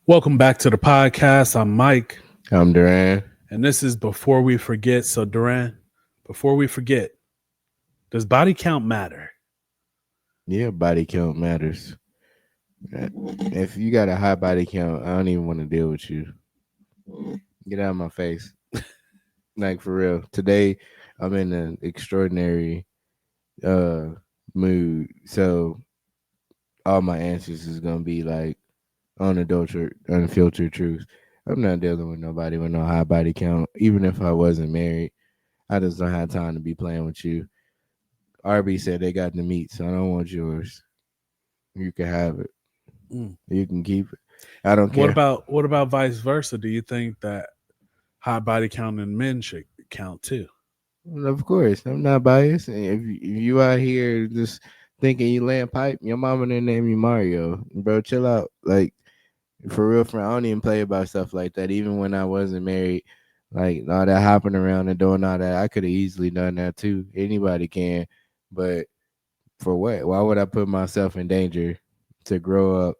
Welcome back to the podcast. I'm Mike, I'm Duran. and this is Before We Forget. So, Duran, before we forget, does body count matter? Yeah, body count matters. If you got a high body count, I don't even want to deal with you. Get out of my face. Like for real. Today I'm in an extraordinary uh mood. So all my answers is gonna be like unfiltered truth. I'm not dealing with nobody with no high body count, even if I wasn't married. I just don't have time to be playing with you. RB said they got the meat, so I don't want yours. You can have it. Mm. You can keep it. I don't What care. about vice versa? Do you think that high body count in men should count too? Well, of course, I'm not biased. And if you out here just thinking you laying pipe, your mama didn't name you Mario, bro. Chill out. Like for real, I don't even play about stuff like that. Even when I wasn't married, like all that hopping around and doing all that, I could have easily done that too. Anybody can, but for what? Why would I put myself in danger to grow up?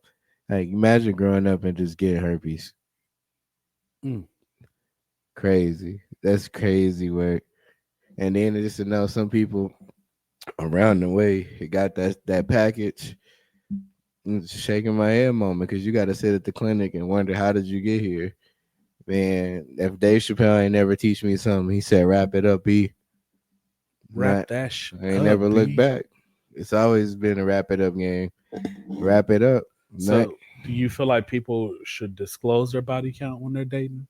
Like imagine growing up and just getting herpes. Mm. Crazy. That's crazy work. And then just to know some people around the way it got that package. It's shaking my head moment because you got to sit at the clinic and wonder how did you get here. Man, if Dave Chappelle ain't never teach me something, he said wrap it up, B. Wrap Not, that shit I ain't up, never looked B. back. It's always been a wrap it up game. Wrap it up. Not, So, do you feel like people should disclose their body count when they're dating?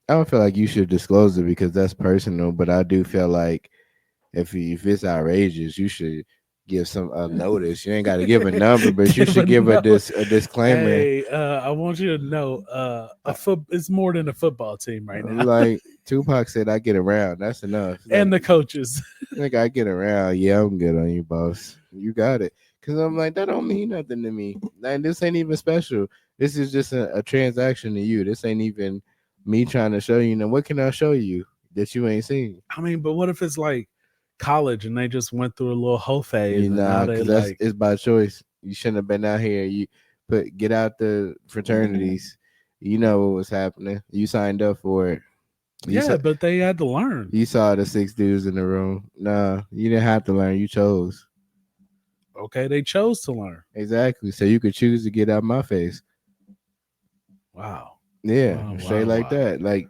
I don't feel like you should disclose it because that's personal, but I do feel like if it's outrageous, you should give some notice. You ain't got to give a number, but you should give a disclaimer. Hey, I want you to know, it's more than a football team right now, Like Tupac said, I get around. That's enough. and Like, the coaches. like I get around. Yeah, I'm good on you, boss. You got it. Cause I'm like that don't mean nothing to me. Like this ain't even special. This is just a transaction to you. This ain't even me trying to show you. Now, what can I show you that you ain't seen? I mean, but what if it's like college and they just went through a little hoe phase You and now know, they because that's like, it's by choice. You shouldn't have been out here. You get out the fraternities. You know what was happening. You signed up for it. You yeah, saw, but they had to learn. you saw the 6 dudes in the room. Nah, you didn't have to learn. You chose. Okay, they chose to learn. Exactly. So you could choose to get out my face. Wow. Yeah, Wow, straight wow, like wow. that. Like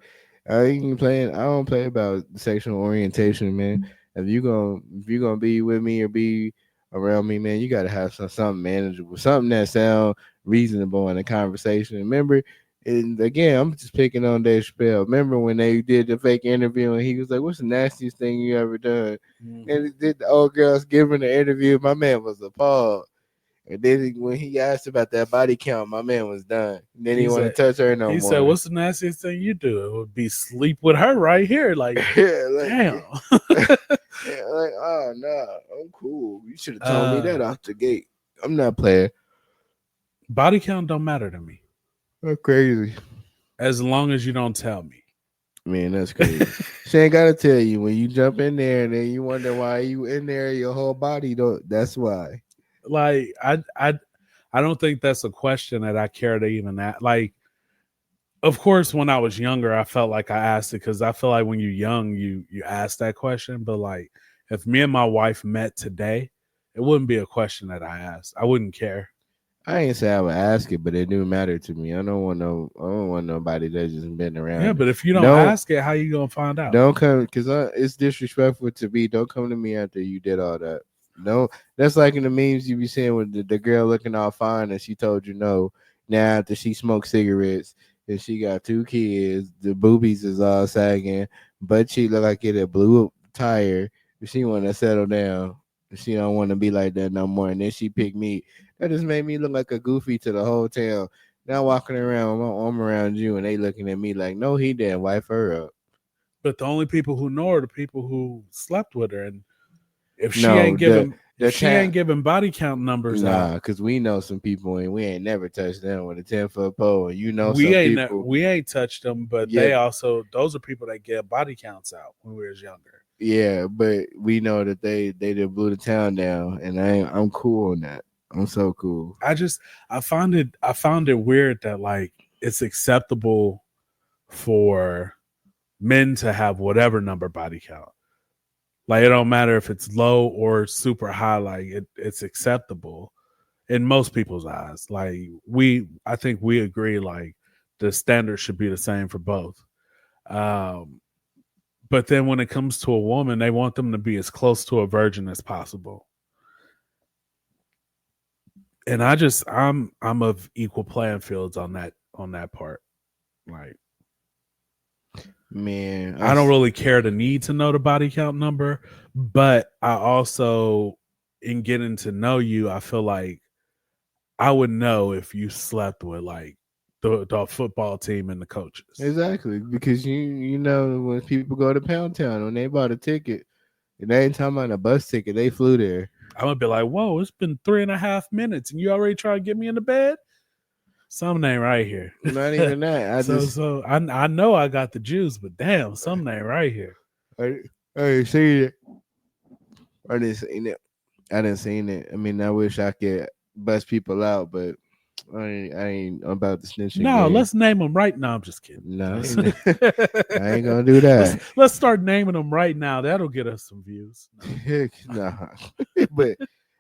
I ain't playing. I don't play about sexual orientation, man. If you gonna be with me or be around me, man, you gotta have something manageable, something that sound reasonable in a conversation. Remember, and again, I'm just picking on Dave Chappelle. Remember when they did the fake interview and he was like, "What's the nastiest thing you ever done?" Mhm. And he did the old girls giving the interview. My man was appalled. And then when he asked about that body count, my man was done. And then he He want said, to touch her no he said, more. "What's the nastiest thing you do? It would be sleep with her right here." Like, Yeah, damn. yeah, like, oh no, I'm cool. You should have told me uh, that off the gate. I'm not playing. body count don't matter to me That's crazy. as long as you don't tell me. Man, that's crazy. She ain't gotta tell you when you jump in there and then you wonder why you in there, your whole body don't that's why. Like, I don't think that's a question that I care to even ask. Like, of course, when I was younger, I felt like I asked it because I feel like when you're young, you ask that question. But like, if me and my wife met today, it wouldn't be a question that I asked. I wouldn't care. I ain't say I would ask it, but it do matter to me. I don't want nobody that just been Yeah, around. but if you don't Don't ask it, how you gonna find out? Don't come because it's disrespectful to me. Don't come to me after you did all that. No, that's like in the memes you be seeing with the girl looking all fine and she told you no. Now after she smoked cigarettes and she got 2 kids, the boobies is all sagging, but she look like it a blew tire. She want to settle down. She don't want to be like that no more. And then she picked me. That just made me look like a goofy to the whole town. Now walking around with my arm around you and they looking at me like, no, he didn't wife her up. But the only people who know are the people who slept with her, and if she No, ain't the giving if the she ain't town. giving body count numbers Nah, out, because we know some people and we ain't never touched them with a 10-foot pole. And you know some people. we ain't touched them. But Yeah, they also those are people that get body counts out when we was younger. yeah, but we know that they done blew the town down, and I'm cool on that. I'm so cool. I found it weird that like it's acceptable for men to have whatever number body count. Like it don't matter if it's low or super high. Like it's acceptable in most people's eyes. Like I think we agree. Like the standard should be the same for both. But then when it comes to a woman, they want them to be as close to a virgin as possible. And I'm of equal playing fields on that part. Like, man, I don't really care the need to know the body count number, but I also, in getting to know you, I feel like I would know if you slept with like the football team and the coaches. Exactly, because you know when people go to Pound Town, when they bought a ticket, and they ain't talking about a bus ticket, they flew there. I'm gonna be like, whoa, it's been 3.5 minutes, and you already trying to get me into bed. Something ain't right here. Not even that. I know I got the juice, but damn, something ain't right here. I didn't see it. I didn't seen it. I mean, I wish I could bust people out, but I ain't about the snitching. No, game. Let's name them right now. I'm just kidding. No, I ain't gonna do that. Let's start naming them right now. That'll get us some views. Nah, but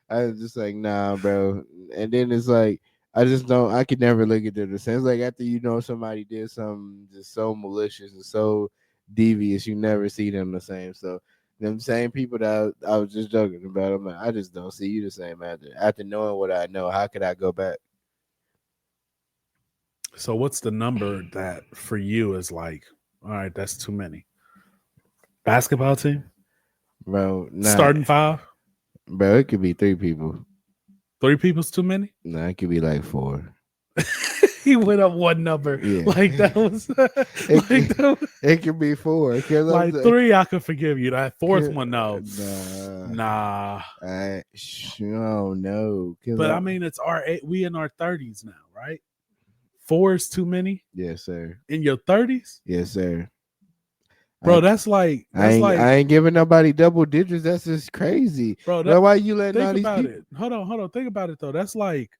I was just like, nah, bro. And then it's like, I just don't. I could never look at it the same. It's like after you know somebody did something just so malicious and so devious, you never see them the same. So them same people that I was just joking about, I'm like, I just don't see you the same after knowing what I know. How could I go back? So what's the number that for you is like, all right, that's too many? Basketball team? Bro, starting 5? Bro, it could be 3 people. 3 people's too many? No, it could be like 4. He went up one number. Yeah. Like that was it could be 4. Like 3, I could forgive you. That 4th one, no. Nah. I don't know. But I mean, it's we in our 30s now, right? 4 is too many? Yes, sir. In your 30s? Yes, sir. Bro, that's like I ain't giving nobody double digits. That's just crazy. Bro, why you letting all these people? Hold on. Think about it though. That's like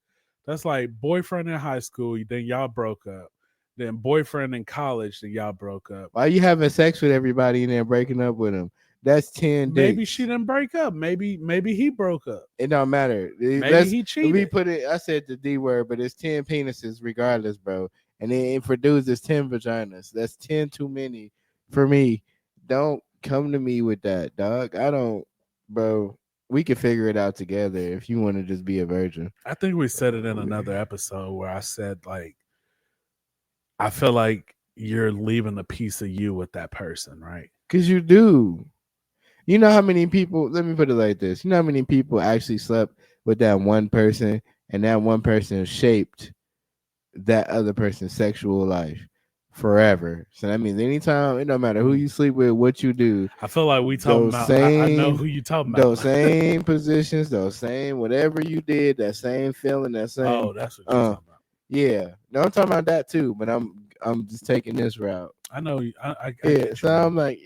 boyfriend in high school, then y'all broke up. Then boyfriend in college, then y'all broke up. Why you having sex with everybody and then breaking up with them? That's 10 Maybe dates. She didn't break up. Maybe he broke up. It don't matter. Maybe he cheated. We put it. I said the D word, but it's 10 penises regardless, bro. And then it produces 10 vaginas. That's 10 too many for me. Don't come to me with that, dog. I don't, bro. We can figure it out together if you want to just be a virgin. I think we said it in another episode where I said, like, I feel like you're leaving a piece of you with that person, right? Because you do. You know how many people, let me put it like this. You know how many people actually slept with that one person and that one person shaped that other person's sexual life forever. So that means anytime, it don't matter who you sleep with, what you do. I feel like we talking about, I know who you talking about. Those same positions, those same, whatever you did, that same feeling, that same. Oh, that's what you're talking about. Yeah. No, I'm talking about that too, but I'm just taking this route. I know. Yeah. So I'm like,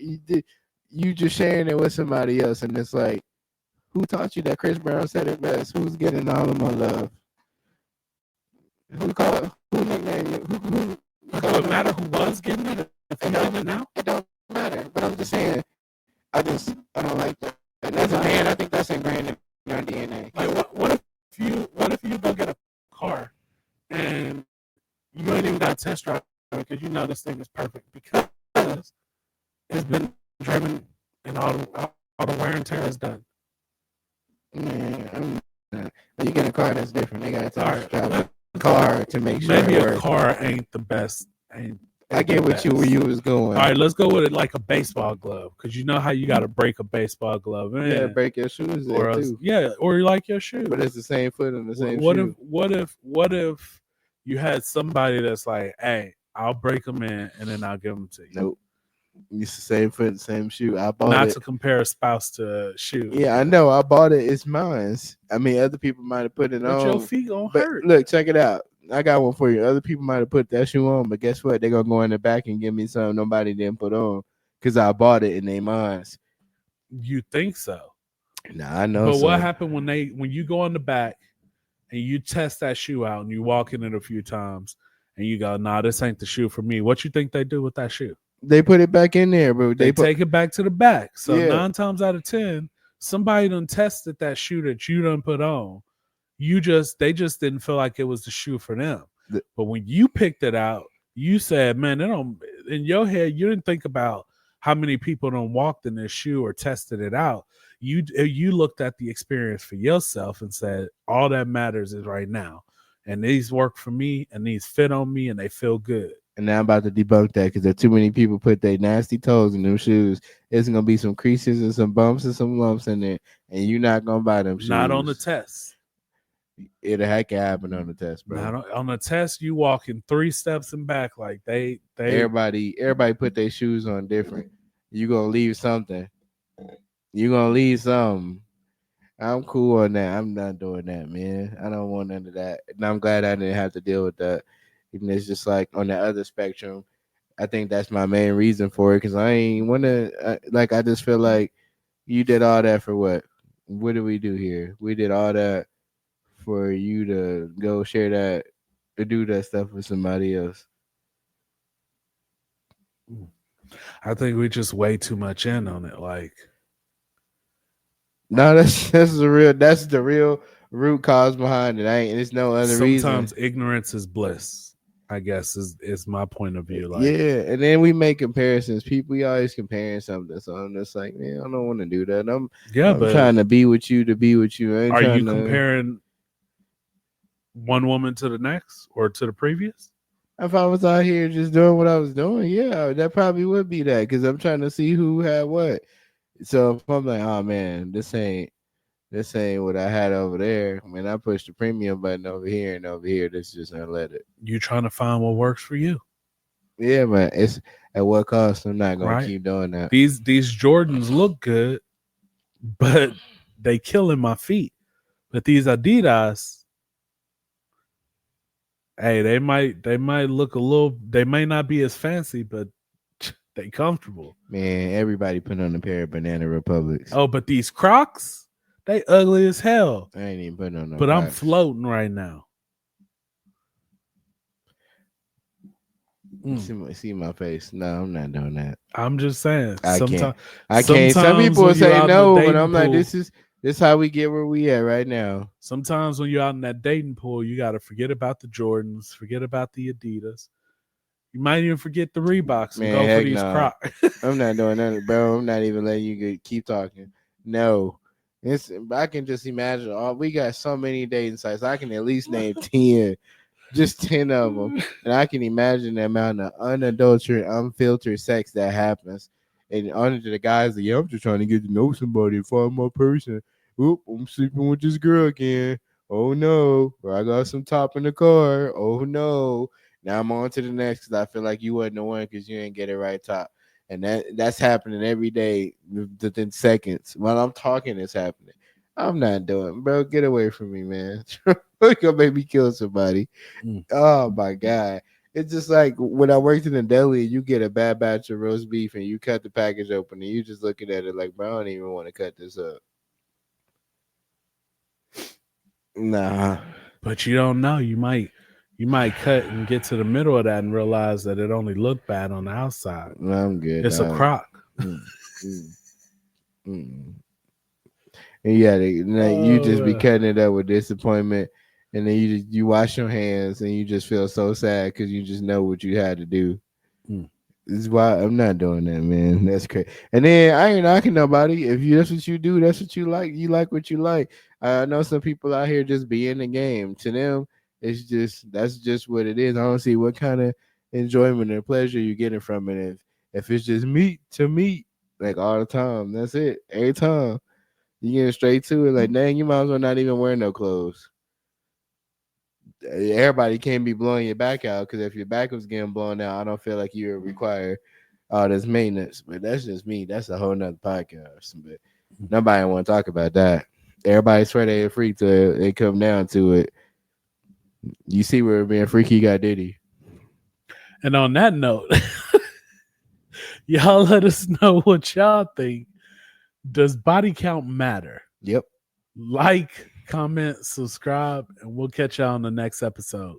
you just sharing it with somebody else, and it's like, who taught you that Chris Brown said it best? Who's getting all of my love? Who nicknamed you? Who does it matter who was getting it? If you're getting it now? It don't matter. But I'm just saying, I don't like that. And as a man, I think that's ingrained in our DNA. Like, what if you go get a car and you ain't even got a test drive because you know this thing is perfect because it's been driven and all the wear and tear is done. Man, when you get a car, that's different. They got to test drive a car to make sure. Maybe a car ain't the best. I get what where you was going. All right, let's go with it like a baseball glove, because you know how you got to break a baseball glove. Yeah, break your shoes or too. Yeah, or like your shoe. But it's the same foot and the same shoe. What if you had somebody that's like, hey, I'll break them in and then I'll give them to you? Nope. It's the same foot, same shoe. I bought Not it. to compare a spouse to a shoe. Yeah, I know. I bought it. It's mine. I mean, other people might have put it on. But your feet gonna hurt. Look, check it out. I got one for you. Other people might have put that shoe on, but guess what? They're gonna go in the back and give me something nobody didn't put on because I bought it and they mine. You think so? Nah, I know. But what happened when you go in the back and you test that shoe out and you walk in it a few times and you go, nah, this ain't the shoe for me. What you think they do with that shoe? They put it back in there, but They take it back to the back. So Yeah. 9 times out of 10, somebody done tested that shoe that you done put on. They just didn't feel like it was the shoe for them. But when you picked it out, you said, man, in your head, you didn't think about how many people done walked in this shoe or tested it out. You looked at the experience for yourself and said, all that matters is right now. And these work for me and these fit on me and they feel good. And now I'm about to debunk that because there are too many people put their nasty toes in them shoes. It's going to be some creases and some bumps and some lumps in there. And you're not going to buy them shoes. Not on the test. It'll heck happen on the test, bro. Not on the test, you walk in 3 steps and back like they everybody put their shoes on different. You're gonna leave something. You're gonna leave something. I'm cool on that. I'm not doing that, man. I don't want none of that. And I'm glad I didn't have to deal with that. And it's just like on the other spectrum, I think that's my main reason for it because I ain't wanna I just feel like you did all that for what? What did we do here? We did all that for you to go share that, to do that stuff with somebody else. I think we just way too much in on it. Like, no, that's the real root cause behind it. It's no other reason. Sometimes ignorance is bliss, I guess is my point of view. Like, yeah, and then we make comparisons. We always comparing something. So I'm just like, man, I don't want to do that. I'm trying to be with you to be with you. Are you comparing one woman to the next or to the previous? If I was out here just doing what I was doing, yeah, that probably would be that because I'm trying to see who had what. So if I'm like, oh man, this ain't what I had over there. I mean, I pushed the premium button over here and over here. This just gonna let it. You trying to find what works for you? Yeah, man. It's at what cost? I'm not gonna keep doing that. These Jordans look good, but they killing my feet. But these Adidas, hey, they might look a little. They may not be as fancy, but they comfortable. Man, everybody put on a pair of Banana Republics. Oh, but these Crocs, they ugly as hell. I ain't even putting on no. But Crocs. I'm floating right now. See my face. No, I'm not doing that. I'm just saying. I can't. Some people will say no, but I'm like, this is how we get where we at right now. Sometimes when you're out in that dating pool, you got to forget about the Jordans, forget about the Adidas. You might even forget the Reeboks and go for these Crocs. I'm not doing that, bro. I'm not even letting you keep talking. No. I can just imagine. We got so many dating sites. I can at least name 10. Just 10 of them. And I can imagine the amount of unadulterated, unfiltered sex that happens. And under the guys, like, I'm just trying to get to know somebody, find my person. Oop, I'm sleeping with this girl again. Oh no. Or I got some top in the car. Oh no. Now I'm on to the next because I feel like you wasn't the one because you didn't get it right top. And that's happening every day within seconds. While I'm talking, it's happening. I'm not doing, bro. Get away from me, man. You're gonna make me kill somebody. Oh my God. It's just like when I worked in a deli, you get a bad batch of roast beef and you cut the package open and you just looking at it like, bro, I don't even want to cut this up. Nah. But you don't know. You might cut and get to the middle of that and realize that it only looked bad on the outside. No, I'm good. It's a Croc. And yeah, you just be cutting it up with disappointment, and then you wash your hands and you just feel so sad because you just know what you had to do. This is why I'm not doing that, man. That's crazy. And then I ain't knocking nobody. If that's what you do, that's what you like. You like what you like. I know some people out here just be in the game. To them, that's just what it is. I don't see what kind of enjoyment or pleasure you're getting from it. If it's just meat to meat, like all the time, that's it. Every time. You get straight to it, like, dang, you might as well not even wear no clothes. Everybody can't be blowing your back out because if your back was getting blown out, I don't feel like you require all this maintenance. But that's just me. That's a whole nother podcast. But nobody want to talk about that. Everybody swear they're freak till they come down to it. You see where being freaky got Diddy. And on that note, y'all let us know what y'all think. Does body count matter? Yep. Like, comment, subscribe, and we'll catch y'all on the next episode.